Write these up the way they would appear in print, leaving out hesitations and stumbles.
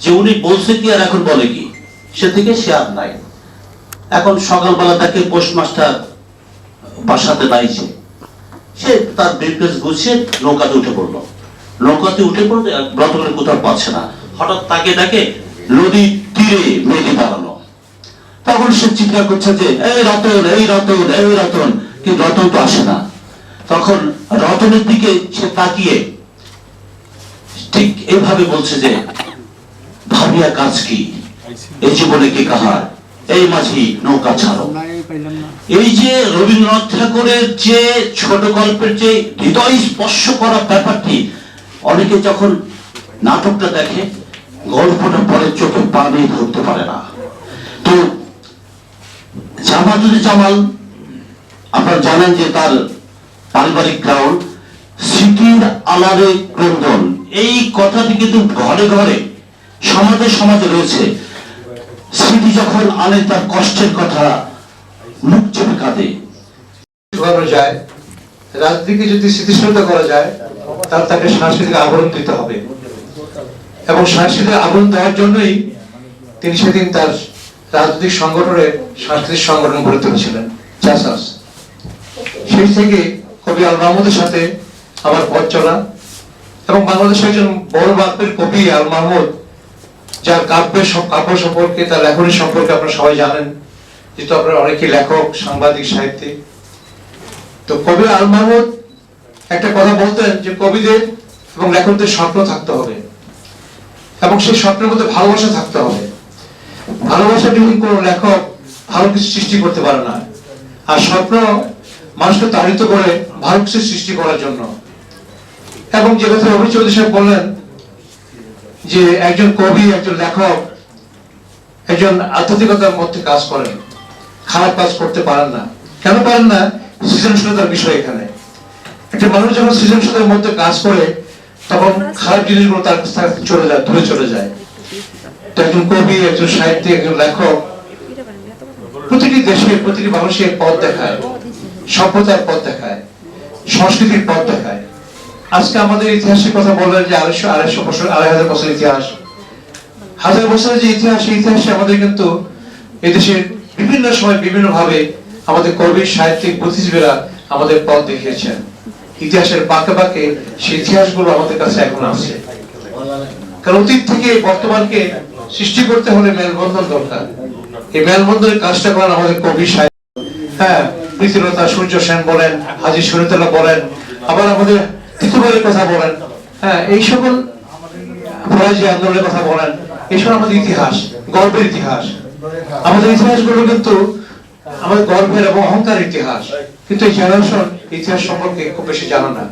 যে উনি বলছে কি আর এখন বলে কি, সে থেকে সে আর নাই। এখন সকালবেলা তাকে পোস্টমাস্টার বাসাতে নাই, সে তার ব্রিফকেস গুছিয়ে নৌকাতে উঠে পড়লো। নৌকাতে উঠে পড়তে রতনের কোথাও পাচ্ছে না, হঠাৎ তাকে ডাকে নদীর তীরে মেয়েটি দাঁড়ানো। তখন সে চিৎকার করছে যে এই রতন, এই রতন, এই রতন, কিন্তু রতন তো আসে না। তখন রতনের দিকে সে তাকিয়ে ঠিক এইভাবে বলছে যে ভাবিয়া কাজ কি, এই জীবনে কি কাহার, এই মাঝি নৌকা ছাড়ো। এই যে রবীন্দ্রনাথ ঠাকুরের যে ছোট গল্পের যে হৃদয় স্পর্শ করা ব্যাপারটি, অনেকে যখন নাটকটা দেখে গল্পটা পরে চোখে পানি ধরতে পারে না। তো জামাল আপনারা জানেন যে তার পারিবারিক গ্রাউন্ড স্মৃতির আলারে ক্রন্দন, এই কথাটি কিন্তু ঘরে ঘরে সমাজে সমাজে রয়েছে। স্মৃতি যখন আনে তার কষ্টের কথা, মুখ চেপে কাঁদে। যায় রাজনীতিকে যদি স্থিতিশীলতা করা যায়, তাহলে তাকে সাংস্কৃতিক আবরণ দিতে হবে, এবং সাংস্কৃতিক আবরণ দেওয়ার জন্যই তিনি সেদিন তার রাজনৈতিক সংগঠনের সাংস্কৃতিক সংগঠন গড়ে তুলেছিলেন চাষাস। সেই থেকে কবি আল মাহমুদের সাথে আমার পথ চলা, এবং বাংলাদেশের একজন বড় বাপের কবি আল মাহমুদ, যার কাব্যের সব কাব্য সম্পর্কে, তার লেখনী সম্পর্কে আপনারা সবাই জানেন, যেহেতু আপনারা অনেকেই লেখক, সাংবাদিক, সাহিত্যিক। তো কবি আল মাহমুদ একটা কথা বলতেন যে কবিদের এবং লেখকদের স্বপ্ন থাকতে হবে, এবং সেই স্বপ্নের মধ্যে ভালোবাসা থাকতে হবে। ভালোবাসা বিহীন কোন লেখক ভালো কিছু সৃষ্টি করতে পারে না, আর স্বপ্ন মানুষকে তাড়িত করে ভালো কিছু সৃষ্টি করার জন্য। এবং যে কথা রবি চৌধুরী সাহেব বললেন যে একজন কবি, একজন লেখক, একজন আধ্যাত্মিকতার মধ্যে কাজ করেন, খারাপ কাজ করতে পারেন না। কেন পারেন না? সৃজনশীলতার বিষয় এখানে। একটা মানুষ যখন সৃজনশীলতার মধ্যে কাজ করে, তখন খারাপ জিনিসগুলো তার কাছ থেকে চলে যায়, দূরে চলে যায়। তো একজন কবি, একজন সাহিত্যিক, একজন লেখক প্রতিটি দেশের, প্রতিটি মানুষের পথ দেখায়, সভ্যতার পথ দেখায়, সংস্কৃতির পথ দেখায়। আজকে আমাদের ইতিহাসের কথা বললেন যে 250 বছর, 2500 বছর ইতিহাস, 1000 বছরের যে ইতিহাস, সেই ইতিহাসে আমাদের কিন্তু এদেশের বিভিন্ন সময় বিভিন্ন ভাবে আমাদের কবি, সাহিত্যিক, বুদ্ধিজীবীরা আমাদের পথ দেখিয়েছেন। ইতিহাসের বাঁকে বাঁকে সেই ইতিহাসগুলো আমাদের কাছে এখন আছে। কারণ অতীত থেকে বর্তমানকে সৃষ্টি করতে হলে মেলবন্ধন দরকার। এই মেলবন্ধনের কাজটা করেন আমাদের কবি, সাহিত্য, হ্যাঁ, প্রীতিলতা সূর্য সেন বলেন, হাজী শরীয়তুল্লাহ বলেন, আবার আমাদের তিতুমিরের কথা বলেন, হ্যাঁ, এই সকল ফরাজি আন্দোলনের কথা বলেন। এইসব আমাদের ইতিহাস, গর্বের ইতিহাস। আমাদের ইতিহাসগুলো কিন্তু আমাদের গর্বের এবং অহংকার ইতিহাস, কিন্তু এই জেনারেশন ইতিহাস সম্পর্কে খুব বেশি জানে না।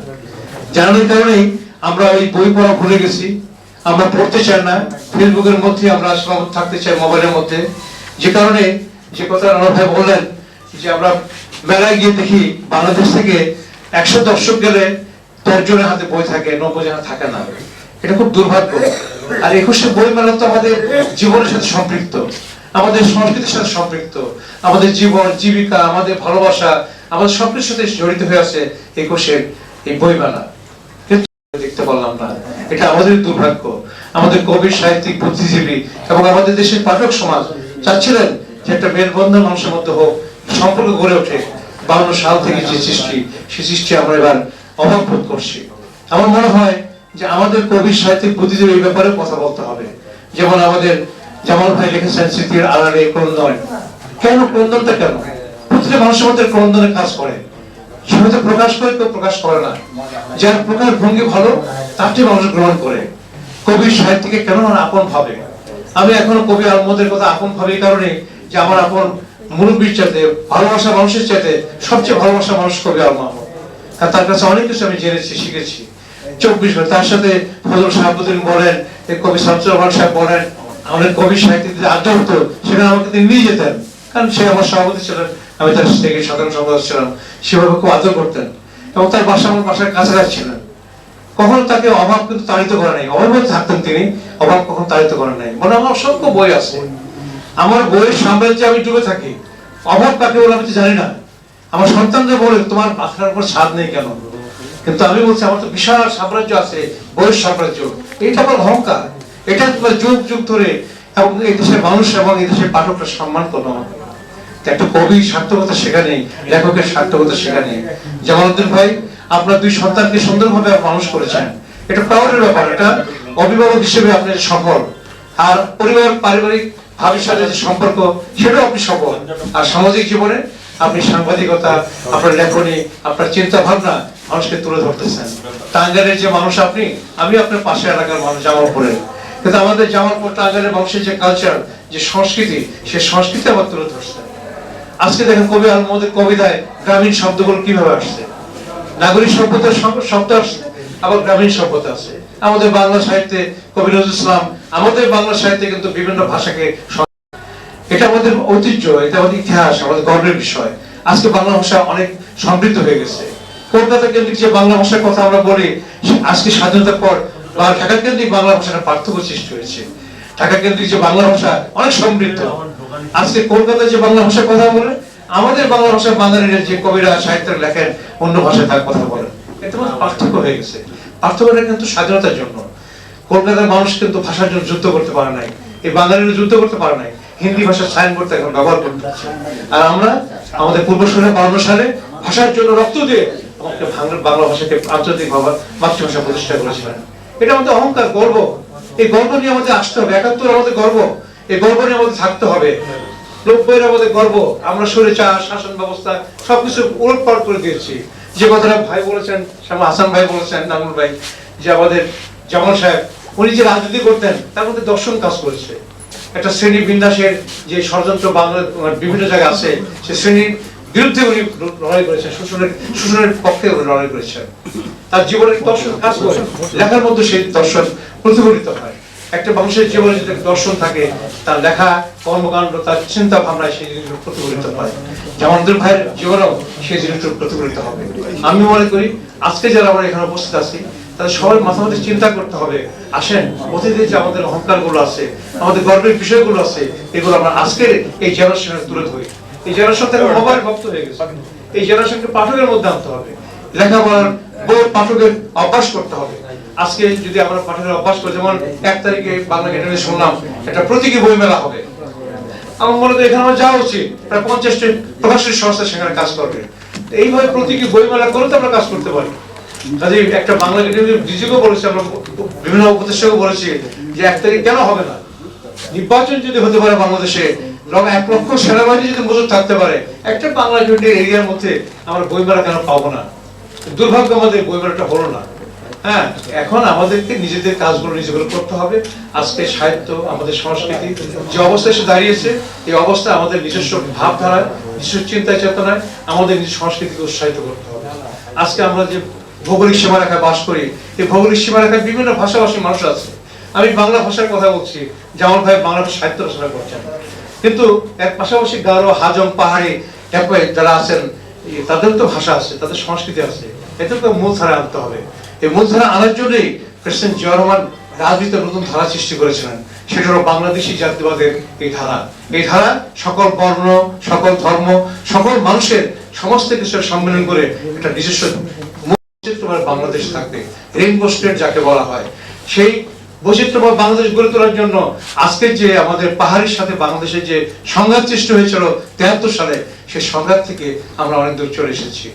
জানানোর কারণেই আমরা এই বই পড়া ভুলে গেছি, আমরা পড়তে চাই না, ফেসবুকের মধ্যে আমরা থাকতে চাই, মোবাইলের মধ্যে। যে কারণে যে কথা রানা ভাই বললেন যে আমরা মেলায় গিয়ে দেখি বাংলাদেশ থেকে 100 দর্শক গেলে 10 জনের হাতে বই থাকে, 90 জনের থাকে না। এটা খুব দুর্ভাগ্য। আর 21শে বই মেলা তো আমাদের জীবনের সাথে সম্পৃক্ত, আমাদের সংস্কৃতির সাথে সম্পৃক্ত, আমাদের জীবন, জীবিকা, আমাদের ভালোবাসা, আমাদের সবকিছুর সাথে জড়িত হয়ে আছে 21শে এই বই মেলা। কিন্তু দেখতে পারলাম না, এটা আমাদের দুর্ভাগ্য। আমাদের কবি, সাহিত্যিক, বুদ্ধিজীবী এবং আমাদের দেশের পাঠক সমাজ চাচ্ছিলেন যে একটা মেলবন্ধন মানুষের মধ্যে হোক, সম্পর্ক গড়ে ওঠে। 52 সাল থেকে যে সৃষ্টি, সেই সৃষ্টি আমরা এবার অভাব বোধ করছি। আমার মনে হয় যে আমাদের কবি, সাহিত্যিক, বুদ্ধিজীবী এই ব্যাপারে কথা বলতে হবে। যেমন আমাদের জামাল ভাই লিখেছেন স্মৃতির আড়ালে ক্রন্দন। কেন ক্রন্দনটা? কেন প্রতিটা মানুষের মধ্যে ক্রন্দনের কাজ করে, সে হয়তো প্রকাশ করে, কেউ প্রকাশ করে না। যার প্রকাশ ভঙ্গি ভালো, তারটি মানুষ গ্রহণ করে। কবি, সাহিত্যিকে কেন আপন ভাবে? আমি এখনো কবি আলমদের কথা আপন ভাবে এই কারণে যে আমার আপন মুরব্বীর চাইতে, ভালোবাসা মানুষের চাইতে সবচেয়ে ভালোবাসা মানুষ কবি আল মাহমুদ। তার কাছে অনেক কিছু আমি জেনেছি, শিখেছি। 24 ঘন্টা তার সাথে ফজল শাহাবুদ্দিন বলেন, কবি শামসুর রহমান সাহেব বলেন, আমাদের কবি সাহিত্যিকদের আড্ডা হতো, সেখানে আমাকে তিনি নিয়ে যেতেন। কারণ সে আমার সভাপতি ছিলেন, আমি তার থেকে সাধারণ সম্পাদক ছিলাম। সেভাবে খুব আদর করতেন, এবং তার বাসা আমার বাসার কাছাকাছি ছিলেন। কখনো তাকে অভাব কিন্তু তাড়িত করে নাই, অভাবে থাকতেন তিনি, অভাব কখনো তাড়িত করেন নাই। মানে আমার অসংখ্য বই আছে, আমার বইয়ের সাম্রাজ্যে আমি ডুবে থাকি। অভাব কাকে বলে আমি তো জানি না। আমার সন্তানরা বলে তোমার মাথার উপর ছাদ নেই কেন, কিন্তু আমি বলছি আমার তো বিশাল সাম্রাজ্য আছে, বইয়ের সাম্রাজ্য। এইটা আমার অহংকার, এটা যুগ যুগ ধরে এবং এই দেশের মানুষ এবং এই দেশের পাঠকরা সম্মান করলো। একটা কবির সার্থকতা শেখা নেই, লেখকের সার্থকতা শেখা নেই। জামালউদ্দিন ভাই আপনার দুই সন্তানকে সুন্দরভাবে মানুষ করেছেন, এটা প্রাউডের ব্যাপার। এটা অভিভাবক হিসেবে আপনি সফল, আর পরিবার পারিবারিক ভাবির সাথে যে সম্পর্ক সেটাও আপনি সফল। আর সামাজিক জীবনে আপনি সাংবাদিকতা, আপনার লেখনী, আপনার চিন্তা ভাবনা মানুষকে তুলে ধরতেছেন। টাঙ্গাইলের যে মানুষ আপনি, আমি আপনার পাশে এলাকার মানুষ জামালপুরের, কিন্তু আমাদের জামালপুর টাঙ্গাইলের মানুষের যে কালচার, যে সংস্কৃতি, সে সংস্কৃতি আবার তুলে ধরছেন। আজকে দেখেন কবি আল মোহাম্মদের কবিতায় গ্রামীণ শব্দগুলো কিভাবে আসছে, নাগরিক সভ্যতার শব্দ আসছে, আবার গ্রামীণ সভ্যতা আছে। আমাদের বাংলা সাহিত্যে কবি নজরুল ইসলাম, আমাদের বাংলা সাহিত্যে কিন্তু বিভিন্ন ভাষাকে, এটা আমাদের ঐতিহ্য, এটা আমাদের ইতিহাস, আমাদের গর্বের বিষয়। আজকে বাংলা ভাষা অনেক সমৃদ্ধ হয়ে গেছে। কলকাতা কেন্দ্রিক যে বাংলা ভাষার কথা আমরা বলি, আজকে স্বাধীনতার পর বা ঢাকা কেন্দ্রিক বাংলা ভাষার পার্থক্য সৃষ্টি হয়েছে। ঢাকা কেন্দ্রিক যে বাংলা ভাষা অনেক সমৃদ্ধ, আজকে কলকাতায় যে বাংলা ভাষার কথা বলে, আমাদের বাংলা ভাষা বাঙালিরা যে কবিরা সাহিত্য লেখেন অন্য ভাষায় তার কথা বলেন, এটা পার্থক্য হয়ে গেছে। পার্থক্যটা কিন্তু স্বাধীনতার জন্য। কলকাতার মানুষ কিন্তু ভাষার জন্য যুদ্ধ করতে পারে নাই, এই বাঙালিরা যুদ্ধ করতে পারে নাই, হিন্দি ভাষার সাইনবোর্ড এখন ব্যবহার করতে হচ্ছে। আর আমরা আমাদের পূর্বসূরীরা 52 সালে ভাষার জন্য রক্ত দিয়ে আমাকে বাংলা ভাষাকে আন্তর্জাতিক মাতৃভাষা প্রতিষ্ঠা করেছিলেন। এটা আমাদের অহংকার, গর্ব। এই গর্ব নিয়ে আমাদের আসতে হবে। 71 আমাদের গর্ব, এই গর্ব নিয়ে আমাদের থাকতে হবে। 90 আমাদের গর্ব, আমরা স্বৈরাচার শাসন ব্যবস্থা সবকিছু উলটপালট করে দিয়েছি। যে কথাটা ভাই বলেছেন, শ্যামা হাসান ভাই বলেছেন, নামুল ভাই, যে আমাদের জামাল সাহেব উনি যে রাজনীতি করতেন তার মধ্যে দর্শন কাজ করেছে। একটা শ্রেণী বিন্যাসের যে ষড়যন্ত্র বাংলার বিভিন্ন জায়গায় আছে, সে শ্রেণীর বিরুদ্ধে উনি লড়াই করেছেন, শোষণের পক্ষে উনি লড়াই করেছেন। তার জীবনের দর্শন কাজ করে, লেখার মধ্যে সেই দর্শন প্রতিফলিত হয়। একটা মানুষের জীবনে যদি দর্শন থাকে, তার লেখা কর্মকাণ্ড, তার চিন্তা ভাবনায় সেই জিনিসগুলো প্রতিফলিত হয়। জামালউদ্দিন ভাইয়ের জীবনেও সেই জিনিসগুলো প্রতিফলিত হবে। আমি মনে করি আজকে যারা আমরা এখানে উপস্থিত আছি, তাদের সবাই মাথা মাথা চিন্তা করতে হবে, আসেন অতীতে যে আমাদের অহংকার গুলো আছে, আমাদের গর্বের বিষয়গুলো আছে, এগুলো আমরা আজকের এই জেনারেশনে তুলে ধরি। এই জেনারেশন থেকে মোবাইল ভক্ত হয়ে গেছে, এই জেনারেশনকে পাঠকের মধ্যে আনতে হবে, লেখাপড়ার বই পাঠকের অভ্যাস করতে হবে। আজকে যদি আমরা পাঠকের অভ্যাস করি, যেমন 1 তারিখে বাংলা একাডেমি শুনলাম একটা প্রতীকী বই মেলা হবে, আমার মনে হয় এখানে আমার যাওয়া উচিত। প্রায় 50টি প্রকাশনী সংস্থা সেখানে কাজ করবে। এইভাবে প্রতীকী বই মেলা করে তো আমরা কাজ করতে পারি। কাজে একটা বাংলা একাডেমি ডিজিকেও বলেছি, আমরা বিভিন্ন উপদেষ্টাকেও বলেছি যে 1 তারিখ কেন হবে না, নির্বাচন যদি হতে পারে বাংলাদেশে, 1 লক্ষ সেনাবাহিনী যদি মজুদ থাকতে পারে, একটা বাংলা একাডেমি এরিয়ার মধ্যে আমরা বই মেলা কেন পাবো না? দুর্ভাগ্য আমাদের বই মেলাটা হলো না। হ্যাঁ, এখন আমাদেরকে নিজেদের কাজগুলো নিজেগুলো করতে হবে। আজকে সাহিত্য, আমাদের সংস্কৃতি যে অবস্থায় এসে দাঁড়িয়েছে, এই অবস্থা আমাদের নিজস্ব ভাবধারায়, নিজস্ব চিন্তা চেতনায় আমাদের নিজের সংস্কৃতিকে উৎসাহিত করতে হবে। আজকে আমরা যে ভৌগোলিক সীমারেখায় বাস করি, এই ভৌগোলিক সীমারেখায় বিভিন্ন ভাষাভাষী মানুষ আছে। আমি বাংলা ভাষার কথা বলছি, জামাল ভাই বাংলা সাহিত্য রচনা করছেন, কিন্তু এর পাশাপাশি গারো, হাজং, পাহাড়ি যারা আছেন, তাদের তো ভাষা আছে, তাদের সংস্কৃতি আছে, এদেরকে মূলধারা আনতে হবে। এই মূলধারা আনার জন্যই প্রেসিডেন্ট জিয়াউর রহমান রাজনীতির নতুন ধারা সৃষ্টি করেছিলেন, সেটা হলো বাংলাদেশি জাতীয়বাদের এই ধারা। এই ধারা সকল বর্ণ, সকল ধর্ম, সকল মানুষের সমস্ত কিছুর সম্মেলন করে একটা নিজস্ব বৈচিত্র্যময় বাংলাদেশ থাকবে, রেইনবো স্টেট যাকে বলা হয়। সেই বৈচিত্র্যময় বাংলাদেশ গড়ে তোলার জন্য আজকে যে আমাদের পাহাড়ির সাথে বাংলাদেশের যে সংঘাত সৃষ্টি হয়েছিল 73 সালে, সেই সংঘাত থেকে আমরা অনেক দূর চলে এসেছি।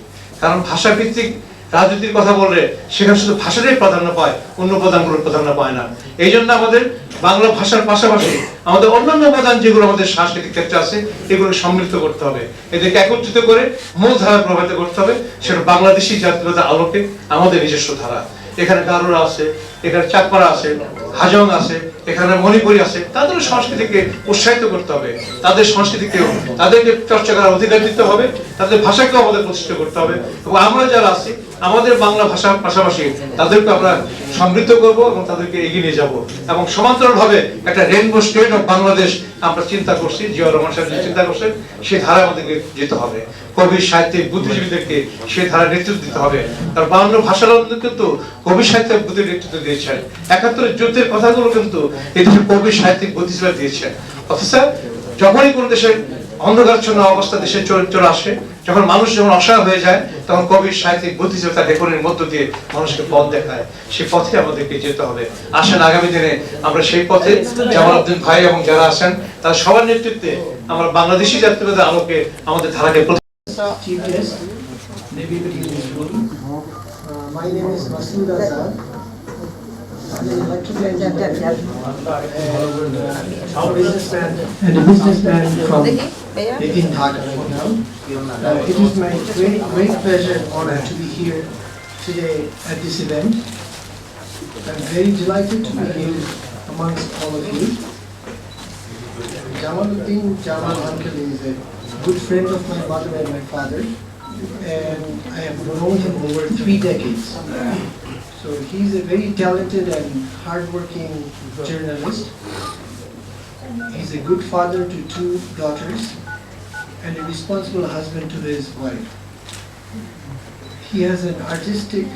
কারণ ভাষা ভিত্তিক রাজনীতির কথা বললে সেখানে শুধু ভাষাটাই প্রাধান্য পায়, অন্য উপাদানগুলোর প্রাধান্য পায় না। এই জন্য আমাদের বাংলা ভাষার পাশাপাশি আমাদের অন্যান্য উপাদান যেগুলো আমাদের সাংস্কৃতিক ক্ষেত্রে আছে, এগুলো সম্মিলিত করতে হবে, এদেরকে একত্রিত করে মূল ধারা প্রভাবিত করতে হবে। সেটা বাংলাদেশি জাতীয়তার আলোকে আমাদের নিজস্ব ধারা। এখানে গারোরা আছে, এখানে চাকমারা আছে, হাজং আছে, এখানে মণিপুরি আছে, তাদের সংস্কৃতিকে উৎসাহিত করতে হবে, তাদের সংস্কৃতিকেও তাদেরকে চর্চা করার অধিকার দিতে হবে, তাদের ভাষাকেও আমাদের প্রতিষ্ঠা করতে হবে। এবং আমরা যারা আছি আমাদের বাংলা ভাষার পাশাপাশি তাদেরকে আমরা সমৃদ্ধ করব এবং তাদেরকে এগিয়ে নিয়ে যাব। এবং সমান্তরালভাবে একটা রেইনবো স্টেট অফ বাংলাদেশ আমরা চিন্তা করছি, জিয়াউর রহমান সাহেব চিন্তা করছেন, সেই ধারা আমাদেরকে যেতে হবে। কবি, সাহিত্যিক, বুদ্ধিজীবীদেরকে সেই ধারা নেতৃত্ব দিতে হবে। তার 52 ভাষার কিন্তু কবি, সাহিত্যিক, বুদ্ধি নেতৃত্ব দিয়েছেন। 71 যুদ্ধের কথাগুলো কিন্তু এই দেশের কবি, সাহিত্যিক, বুদ্ধিজীবীরা দিয়েছেন। অথচ যখনই কোনো দেশের অন্ধকারচ্ছন্ন অবস্থা দেশে চলে আসে, যখন মানুষ যখন অসহায় হয়ে যায় তখন কবি সাহিত্যিক বুদ্ধিজীবী তার লেখনের মধ্য দিয়ে মানুষকে পথ দেখায়, সেই পথে আমাদেরকে যেতে হবে। আসেন আগামী দিনে আমরা সেই পথে জামালউদ্দিন ভাই এবং যারা আছেন তার সবার নেতৃত্বে আমরা বাংলাদেশি জাতীয়তাবাদের আলোকে আমাদের ধারাকে Chief guest, everybody in this room. My name is Masood Azad. I'm an electrical engineer and a businessman from in Dhaka right now. It is my great pleasure and honor to be here today at this event. I'm very delighted to be here amongst all of you. Jamaluddin Jamal uncle is a good friend of my mother and my father, and I have known him over 3 decades. So he's a very talented and hardworking journalist. He's a good father to 2 daughters and a responsible husband to his wife. He has an artistic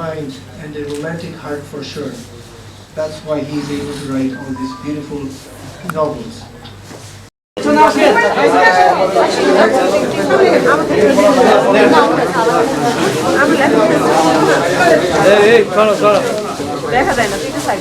mind and a romantic heart for sure. That's why he's able to write all these beautiful novels. দেখা যায় না, ঠিক আছে।